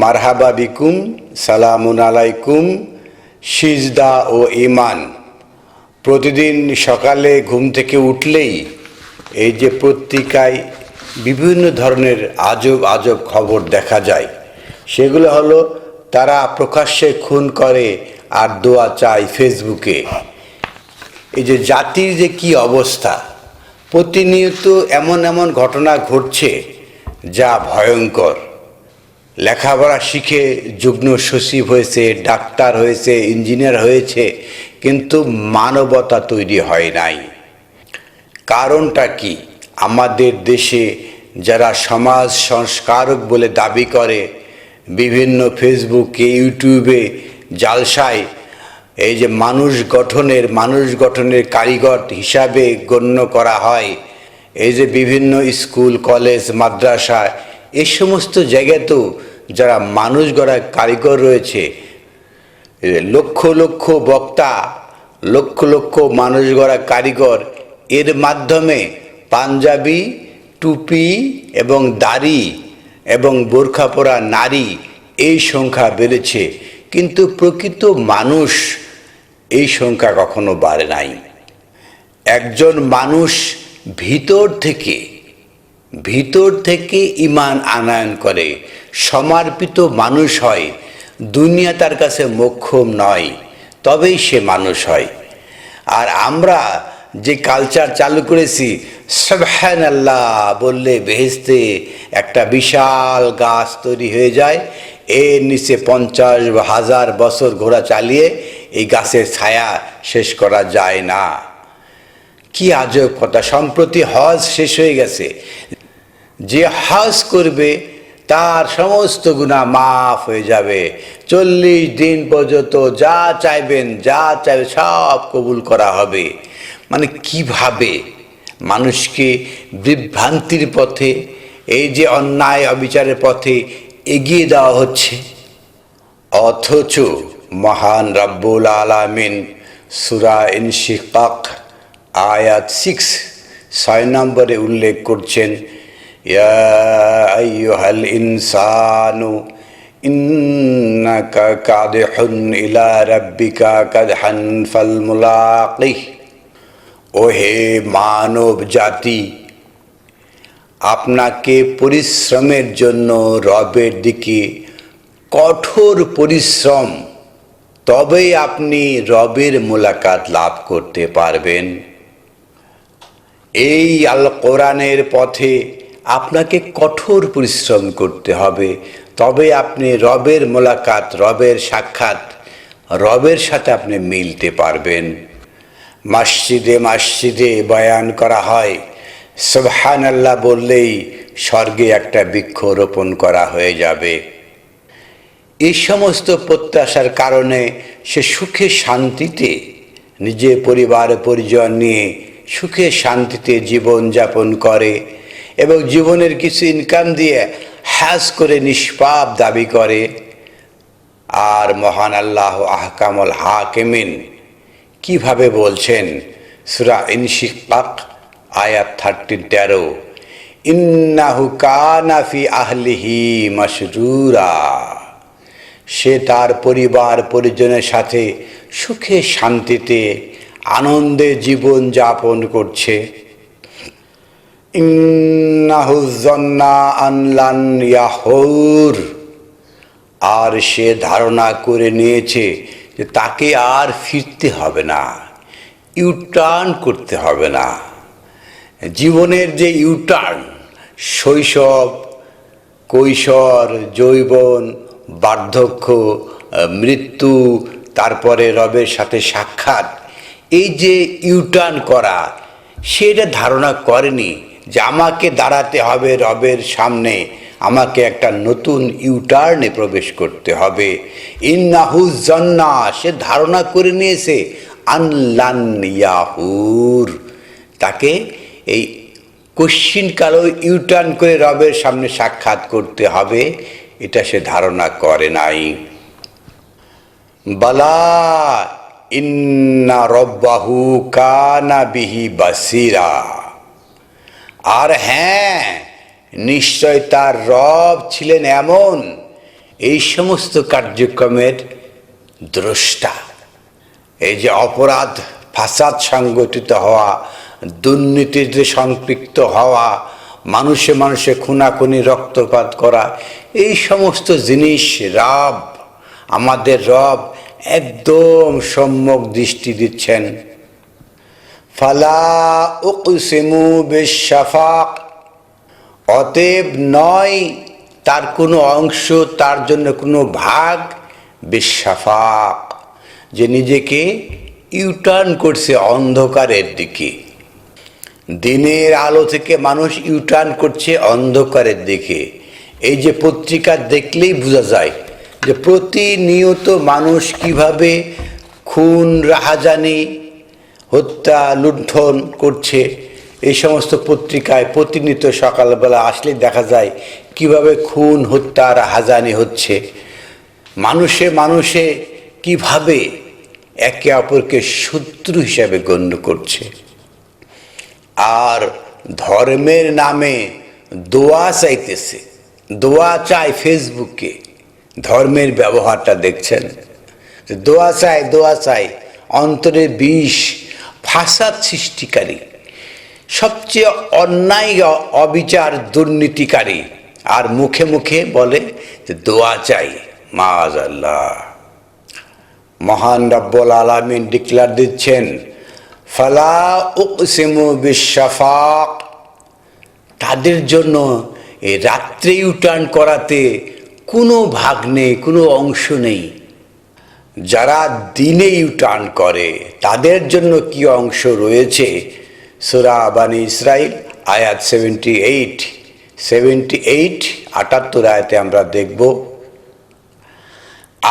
মারহাবা বিকুম, সালামুন আলাইকুম। সিজদা ও ঈমান। প্রতিদিন সকালে ঘুম থেকে উঠলেই এই যে পত্রিকায় বিভিন্ন ধরনের আজব আজব খবর দেখা যায়, সেগুলো হলো তারা প্রকাশ্যে খুন করে আর দোয়া চায় ফেসবুকে। এই যে জাতির যে কি অবস্থা, প্রতিনিয়ত এমন এমন ঘটনা ঘটছে যা ভয়ঙ্কর। লেখাপড়া শিখে যুগ্ম সচিব হয়েছে, ডাক্তার হয়েছে, ইঞ্জিনিয়ার হয়েছে, কিন্তু মানবতা তৈরি হয় নাই। কারণটা কি? আমাদের দেশে যারা সমাজ সংস্কারক বলে দাবি করে, বিভিন্ন ফেসবুকে ইউটিউবে জালসায় এই যে মানুষ গঠনের কারিগর হিসাবে গণ্য করা হয়, এই যে বিভিন্ন স্কুল কলেজ মাদ্রাসা এই সমস্ত জায়গাতেও যারা মানুষ গড়ার কারিগর রয়েছে, লক্ষ লক্ষ বক্তা, লক্ষ লক্ষ মানুষ গড়া কারিগর, এর মাধ্যমে পাঞ্জাবি, টুপি এবং দাড়ি এবং বোরখা পরা নারী এই সংখ্যা বেড়েছে, কিন্তু প্রকৃত মানুষ এই সংখ্যা কখনো বাড়ে নাই। একজন মানুষ ভিতর থেকে ঈমান আনয়ন করে, সমর্পিত মানুষ হয়, দুনিয়া তার কাছে মোক্ষম নয়, তবেই সে মানুষ হয়। আর আমরা যে কালচার চালু করেছি, সুবহানাল্লাহ বললে বেহেশতে একটা বিশাল গাছ তৈরি হয়ে যায়, এর নিচে 50,000 বছর ঘোড়া চালিয়ে এই গাছের ছায়া শেষ করা যায় না। কি আজব কথা! সম্প্রতি হজ শেষ হয়ে গেছে, যে হজ করবে তার সমস্ত গুনাহ মাফ হয়ে যাবে। 40 দিন পর্যন্ত যা চাইবে সব কবুল করা হবে। মানে কিভাবে মানুষকে বিভ্রান্তির পথে, এই যে অন্যায় অবিচারের পথে এগিয়ে দেওয়া হচ্ছে, অথচ মহান রব্বুল আলামিন সূরা ইনশিকাক আয়াত 6 নম্বরে উল্লেখ করছেন, ইয়া আইয়ুহাল ইনসানু ইন্নাকা কাদিহুন ইলা রাব্বিকা কাদহান ফালমুলাকিহ। ও হে মানব জাতি, আপনাকে পরিশ্রমের জন্য রবের দিকে কঠোর পরিশ্রম, তবেই আপনি রবের মোলাকাত লাভ করতে পারবেন। এই আল কোরআনের পথে আপনাকে কঠোর পরিশ্রম করতে হবে, তবে আপনি রবের মোলাকাত, রবের সাক্ষাৎ, রবের সাথে আপনি মিলতে পারবেন। মসজিদে মসজিদে বয়ান করা হয়, সুবহানাল্লাহ বললেই স্বর্গে একটা বৃক্ষ রোপণ করা হয়ে যাবে। এই সমস্ত প্রত্যাশার কারণে সে সুখে শান্তিতে নিজের পরিবার পরিজন নিয়ে সুখে শান্তিতে জীবন যাপন করে এবং জীবনের কিছু ইনকাম দিয়ে হজ করে নিষ্পাপ দাবি করে। আর মহান আল্লাহ আহকামুল হাকিমিন কিভাবে বলছেন, সূরা ইনশিকাক আয়াত 13, ইন্নাহু কানা ফি আহলিহি মাসরুরা। সে তার পরিবার পরিজনের সাথে সুখে শান্তিতে আনন্দে জীবন যাপন করছে। ইন্নাহু যান্না আন লান ইয়াহুর। আর সে ধারণা করে নিয়েছে যে তাকে আর ফিরতে হবে না, ইউটার্ন করতে হবে না। জীবনের যে ইউটার্ন, শৈশব, কৈশোর, যৌবন, বার্ধক্য, মৃত্যু, তারপরে রবের সাথে সাক্ষাৎ, এই যে ইউটার্ন করা, সেটা ধারণা করেনি যে আমাকে দাঁড়াতে হবে রবের সামনে, আমাকে একটা নতুন ইউটার্নে প্রবেশ করতে হবে। ইন্নাহু যান্না, সে ধারণা করে নিয়েছে আনলান ইয়াহুর, তাকে এই কশ্চিনকালেও ইউটার্ন করে রবের সামনে সাক্ষাৎ করতে হবে, এটা সে ধারণা করে নাই। বালা ইন্না রব্বাহু কানা বিহি বাসিরা। আর হ্যাঁ, নিশ্চয় তার রব ছিলেন এমন এই সমস্ত কার্যক্রমের দ্রষ্টা। এই যে অপরাধ, ফাসাদ সংগঠিত হওয়া, দুর্নীতিতে সম্পৃক্ত হওয়া, মানুষে মানুষে খুনাখুনি রক্তপাত করা, এই সমস্ত জিনিস আমাদের রব একদম সম্যক দৃষ্টি দিচ্ছেন। ফালা উকসিমু বিশ-শাফাক, অতএব নয় তার কোনো অংশ, তার জন্য কোনো ভাগ, বিশ-শাফাক, যে নিজেকে ইউটার্ন করছে অন্ধকারের দিকে। দিনের আলো থেকে মানুষ ইউটার্ন করছে অন্ধকারের দিকে। এই যে পত্রিকা দেখলেই বোঝা যায় যে প্রতিনিয়ত মানুষ কিভাবে খুন, রাহাজানি, হত্যা, লুণ্ঠন করছে। এই সমস্ত পত্রিকায় প্রতিনিয়ত সকালবেলা আসলে দেখা যায় কিভাবে খুন, হত্যা, রাহাজানি হচ্ছে। মানুষে মানুষে কিভাবে একে অপরকে শত্রু হিসাবে গণ্য করছে। আর ধর্মের নামে দোয়া চাইতেছে, দোয়া চাই ফেসবুকে। ধর্মের ব্যবহারটা দেখছেন, দোয়া চাই, অন্তরে বিষ, ফাসাদ সৃষ্টিকারী, সবচেয়ে অন্যায়, অবিচার, দুর্নীতিকারী, আর মুখে মুখে বলে যে দোয়া চাই। মাআযাল্লাহ। মহান রব্বুল আলামিন ডিক্লেয়ার দিচ্ছেন, ফালা উকসিমু বিশ-শাফাক, তাদের জন্য এই রাত্রে ইউটার্ন করাতে কোনো ভাগ নেই, কোনো অংশ নেই। যারা দিনে ইউটার্ন করে তাদের জন্য কি অংশ রয়েছে? সূরা বানী ইসরাইল আয়াত 78, 78 আয়াতে আমরা দেখব,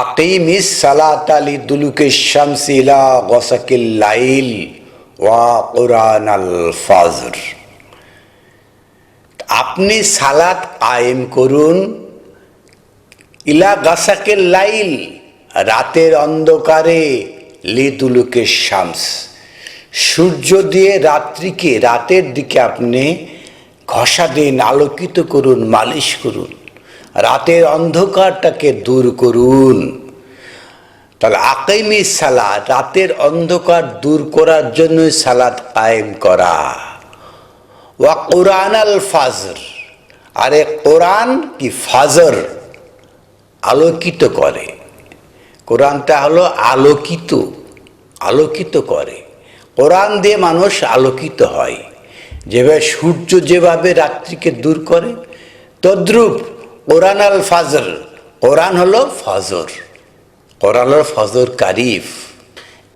আকিমিস সালাতা লিদুলুকিশ শামসি ইলা গাসাকিল লাইল ওয়া কুরআনাল ফাজর। আপনি সালাত কায়েম করুন, ইলা গাসাকিল লাইল, রাতের অন্ধকারে, লিদুলুকিশ শামস, সূর্য দিয়ে রাত্রিকে, রাতের দিকে আপনি ঘষা দিন, আলোকিত করুন, মালিশ করুন, রাতের অন্ধকারটাকে দূর করুন। তাহলে আকিমিস সালাত, রাতের অন্ধকার দূর করার জন্য সালাত কায়েম করা। ওয়া কুরআনাল ফাজর, আরে কোরআন কি ফাজর, আলোকিত করে। কোরআনটা হলো আলোকিত, আলোকিত করে। কোরআন দিয়ে মানুষ আলোকিত হয়। যেভাবে সূর্য যেভাবে রাত্রিকে দূর করে, তদ্রূপ কোরআনাল ফাজর, কোরআন হলো ফজর, কোরআন হলো ফজর কারিফ।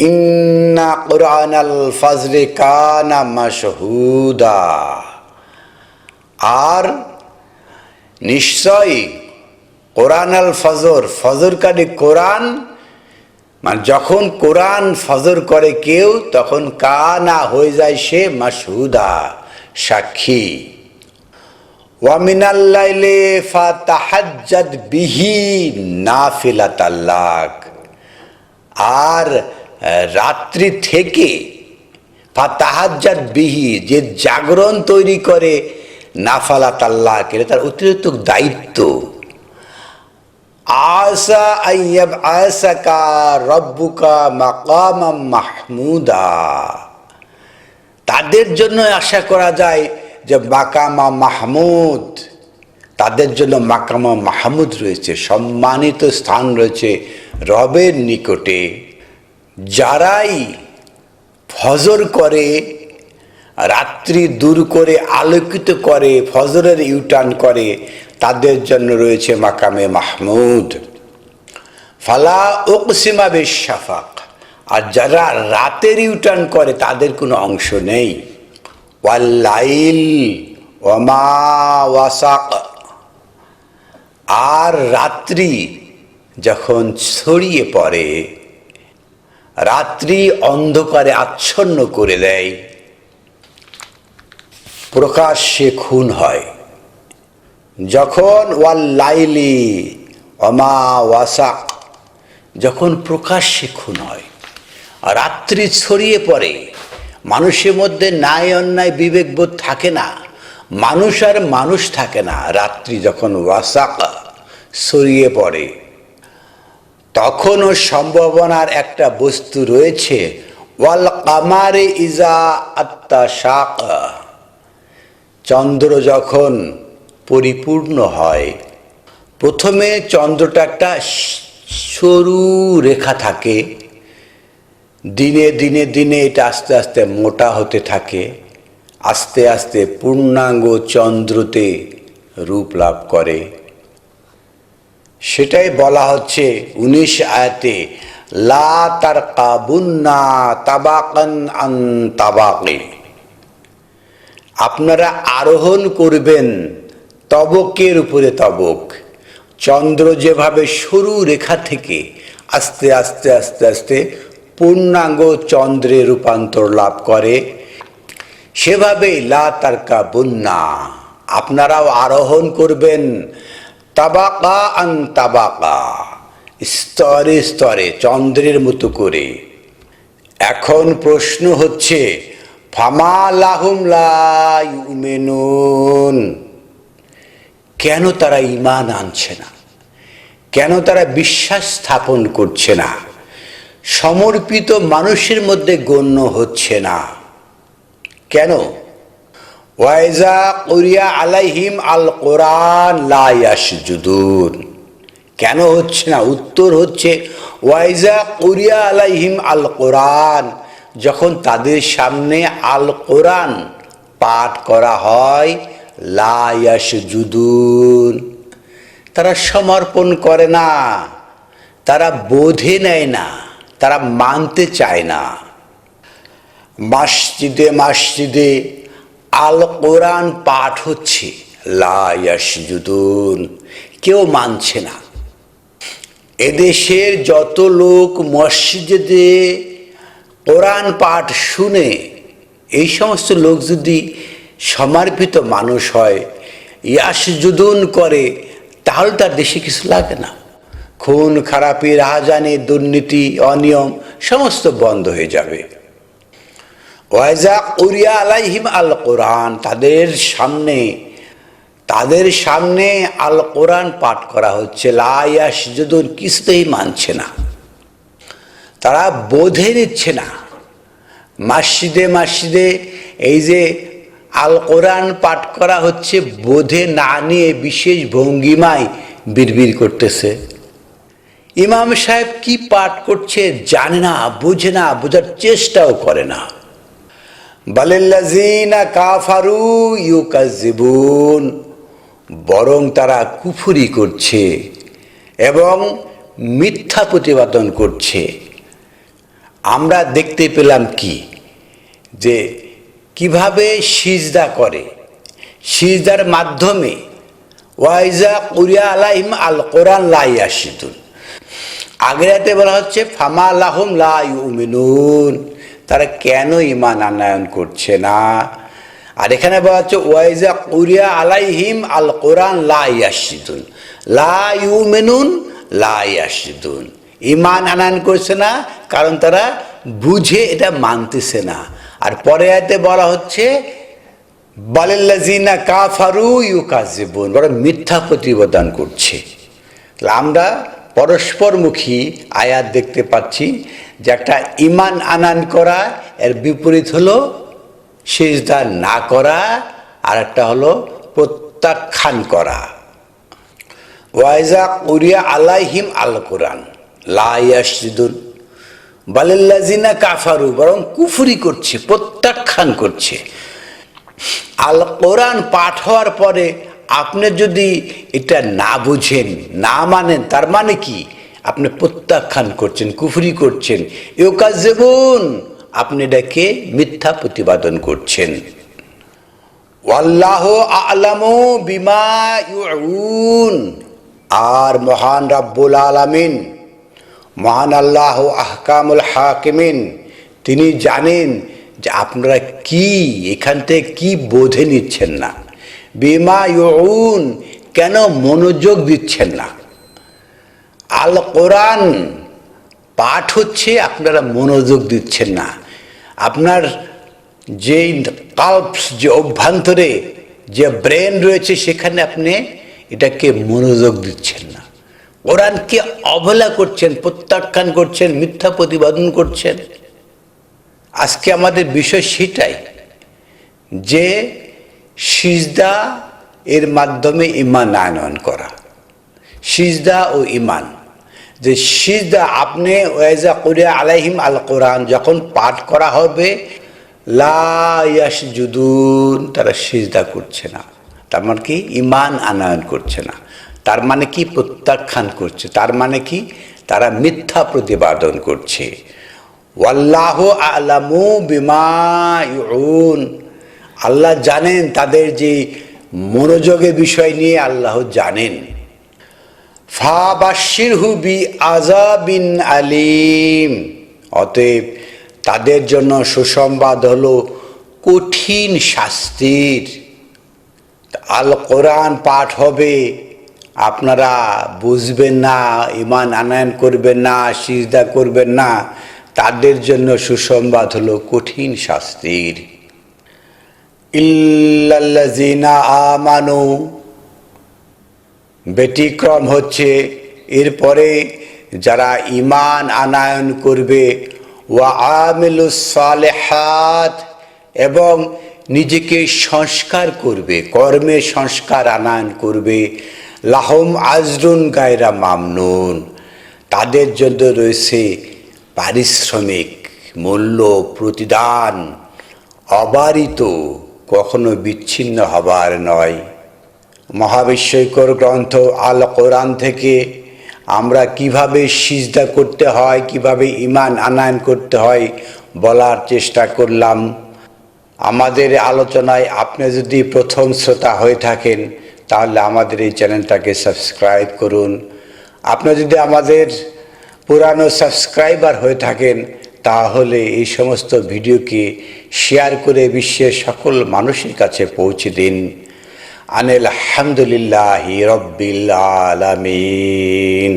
ইন্না কুরআনাল ফাজরি কানা মাশহুদা, আর নিশ্চয়ই কোরআনাল ফজর, ফজরকারী কোরআন, মানে যখন কোরআন ফজর করে কেউ, তখন কানা হয়ে যায় সে মাশহুদা, সাক্ষী। ওয়া মিনাল লাইলি ফাতাহাজ্জাদ বিহি নাফিলাতাল লাক, আর রাত্রি থেকে ফাতাহাজ্জাদ বিহি, যে জাগরণ তৈরি করে, নাফিলাতাল লাক, এটা তার অতিরিক্ত দায়িত্ব। আসা আইয়াব আসাকা রব্বুকা মাকামাম মাহমুদা, তাদের জন্য আশা করা যায় যে মাকামা মাহমুদ, তাদের জন্য মাকামা মাহমুদ রয়েছে, সম্মানিত স্থান রয়েছে রবের নিকটে। যারাই ফজর করে, রাত্রি দূর করে আলোকিত করে, ফজরের ইউটার্ন করে, তাদের জন্য রয়েছে মাকামে মাহমুদ। ফালা উকসিমা বিশ-শাফাক, আর যারা রাতের ইউটার্ন করে তাদের কোনো অংশ নেই। ওয়াল লাইল ওয়া মা ওয়াসাক, আর রাত্রি যখন ছড়িয়ে পড়ে, রাত্রি অন্ধকারে আচ্ছন্ন করে দেয়, প্রকাশ্যে খুন হয়। যখন ওয়াল লাইলি ওয়া মা ওয়াসাক, যখন প্রকাশ্যে খুন হয়, রাত্রি ছড়িয়ে পড়ে, মানুষের মধ্যে ন্যায় অন্যায় বিবেকবোধ থাকে না, মানুষ আর মানুষ থাকে না। রাত্রি যখন ওয়াসাক, ছড়িয়ে পড়ে, তখনও সম্ভাবনার একটা বস্তু রয়েছে। ওয়াল কামারে ইজা আত্তাশাকা, চন্দ্র যখন পরিপূর্ণ হয়, প্রথমে চন্দ্রটা একটা সরু রেখা থাকে, দিনে দিনে দিনে এটা আস্তে আস্তে মোটা হতে থাকে, আস্তে আস্তে পূর্ণাঙ্গ চন্দ্রতে রূপ লাভ করে। সেটাই বলা হচ্ছে 19 আয়াতে, লা তারকাবুন্না তাবাকান আন তাবাকি, আপনারা আরোহণ করবেন তবকের উপরে তবক। চন্দ্র যেভাবে সরু রেখা থেকে আস্তে আস্তে আস্তে আস্তে পূর্ণাঙ্গ চন্দ্রে রূপান্তর লাভ করে, সেভাবেই লা তারকাবুন্না, আপনারাও আরোহণ করবেন তাবাকা আন তাবাকা, স্তরে স্তরে চন্দ্রের মতো করে। এখন প্রশ্ন হচ্ছে, ফামা লাহুম লা ইউমিনুন, কেন তারা ঈমান আনছে না, কেন তারা বিশ্বাস স্থাপন করছে না, সমর্পিত মানুষের মধ্যে গণ্য হচ্ছে না কেন? ওয়াইজা কুরিয়া আলাইহিম আল কোরআন লা ইয়াসজুদুন, কেন হচ্ছে না? উত্তর হচ্ছে, ওয়াইজা কুরিয়া আলাইহিম আল কোরআন, যখন তাদের সামনে আল কোরআন পাঠ করা হয়, লা ইয়াসজুদুন, তারা সমর্পণ করে না, তারা বোঝে নেয় না, তারা মানতে চায় না। মসজিদে মসজিদে আল কোরআন পাঠ হচ্ছে, লা ইয়াসজুদুন, কেউ মানছে না। এদেশের যত লোক মসজিদে কোরআন পাঠ শুনে, এই সমস্ত লোক যদি সমর্পিত মানুষ হয়, ইয়াসজুদুন করে, তাহলে তার দেশে কিছু লাগে না। খুন খারাপি, রাহাজানি, দুর্নীতি, অনিয়ম সমস্ত বন্ধ হয়ে যাবে। ওয়াইজা কুরিয়া আলাইহিম আল কোরআন, তাদের সামনে আল কোরআন পাঠ করা হচ্ছে, লা ইয়াসজুদুন, কিছুতেই মানছে না, তারা বোঝে নিচ্ছে না। মসজিদে মসজিদে এই যে আল কোরআন পাঠ করা হচ্ছে, বোঝে না নিয়ে বিশেষ ভঙ্গিমায় বিড়বিড় করতেছে। ইমাম সাহেব কি পাঠ করছে জানে না, বোঝে না, বোঝার চেষ্টাও করে না। বালিল্লাযিনা কাফারু ইউকাযযিবুন, বরং তারা কুফরি করছে এবং মিথ্যা প্রতিপাদন করছে। আমরা দেখতে পেলাম কি, যে কিভাবে সিজদা করে, সিজদার মাধ্যমে ওয়াইজা কুরিয়া আলাইহিম আল কোরআন লা ইয়াসজুদুন। আগেরাতে বলা হচ্ছে ফামা লাহুম লা ইউমিনুন, তারা কেন ঈমান আনয়ন করছে না। আর এখানে বলা হচ্ছে ওয়াইজা কুরিয়া আলাইহিম আল কোরআন লা ইয়াসজুদুন, লা ইউমিনুন লা ইয়াসজুদুন, ঈমান আনয়ন করছে না, কারণ তারা বুঝে এটা মানতেছে না। আর পরে আয়াতে বলা হচ্ছে বালিল্লাযিনা কাফারু ইউকাযযিবুন, বড় মিথ্যা প্রতিপাদন করছে। আমরা পরস্পরমুখী আয়াত দেখতে পাচ্ছি, যে একটা ঈমান আনয়ন করা, এর বিপরীত হলো সিজদা না করা, আর একটা হলো প্রত্যাখ্যান করা। ওয়াইজা কুরিয়া আলাইহিম আল কোরআন লা ইয়াসজুদুন বালিল্লাযিনা কাফারু, বরং কুফরি করছে, প্রত্যাখ্যান করছে। আল কোরআন পাঠ হওয়ার পরে আপনি যদি এটা না বুঝেন, না মানেন, তার মানে কি? আপনি প্রত্যাখ্যান করছেন, কুফরি করছেন। ইউকাযযিবুন, আপনি এটাকে মিথ্যা প্রতিপাদন করছেন। ওয়াল্লাহু আ'লামু বিমা ইউউন, আর মহান রাব্বুল আলামিন, মহান আল্লাহ আহকামুল হাকিমিন, তিনি জানেন যে আপনারা কি এখান থেকে কি বোঝে নিচ্ছেন না। বিমা ইউউন, কেন মনোযোগ দিচ্ছেন না। আল কোরআন পাঠ হচ্ছে, আপনারা মনোযোগ দিচ্ছেন না। আপনার যেই কাল্পস, যে অভ্যন্তরে যে ব্রেন রয়েছে, সেখানে আপনি এটাকে মনোযোগ দিচ্ছেন না। কোরআনকে অবহেলা করছেন, প্রত্যাখ্যান করছেন, মিথ্যা প্রতিপাদন করছেন। আজকে আমাদের বিষয় সেটাই যে সিজদা এর মাধ্যমে ঈমান আনয়ন করা, সিজদা ও ঈমান। যে সিজদা আপনি ওয়াইজা কুরিয়া আলাইহিম আল কোরআন যখন পাঠ করা হবে, লা ইয়াসজুদুন, তারা সিজদা করছে না, তার মানে কি ঈমান আনয়ন করছে না, তার মানে কি প্রত্যাখ্যান করছে, তার মানে কি তারা মিথ্যা প্রতিপাদন করছে। ওয়াল্লাহু আ'লামু বিমা ইউন, আল্লাহ জানেন তাদের যে মনোযোগের বিষয় নিয়ে আল্লাহ জানেন। ফাবাশশিরহু বিআযাবিন আলীম, অতএব তাদের জন্য সুসংবাদ হলো কঠিন শাস্তির। আল কোরআন পাঠ হবে, আপনারা বুঝবেন না, ঈমান আনয়ন করবেন না, সিজদা করবেন না, তাদের জন্য সুসংবাদ হলো কঠিন শাস্তির। ইল্লাল্লাযিনা আমানু, ব্যতিক্রম হচ্ছে এরপরে যারা ঈমান আনয়ন করবে, ওয়া আমিলুস সালিহাত, এবং নিজেকে সংস্কার করবে, কর্মে সংস্কার আনয়ন করবে, লাহুম আজরুন গায়রা মামনুন, তাদের জন্য রয়েছে পারিশ্রমিক, মূল্য, প্রতিদান অবারিত, কখনো বিচ্ছিন্ন হবার নয়। মহাবিস্ময়কর গ্রন্থ আল কোরআন থেকে আমরা কিভাবে সিজদা করতে হয়, কিভাবে ঈমান আনয়ন করতে হয় বলার চেষ্টা করলাম। আমাদের আলোচনায় আপনি যদি প্রথম শ্রোতা হয়ে থাকেন তাহলে আমাদের এই চ্যানেলটাকে সাবস্ক্রাইব করুন। আপনি যদি আমাদের পুরানো সাবস্ক্রাইবার হয়ে থাকেন তাহলে এই সমস্ত ভিডিওকে শেয়ার করে বিশ্বের সকল মানুষের কাছে পৌঁছে দিন। আলহামদুলিল্লাহি রাব্বিল আলামিন।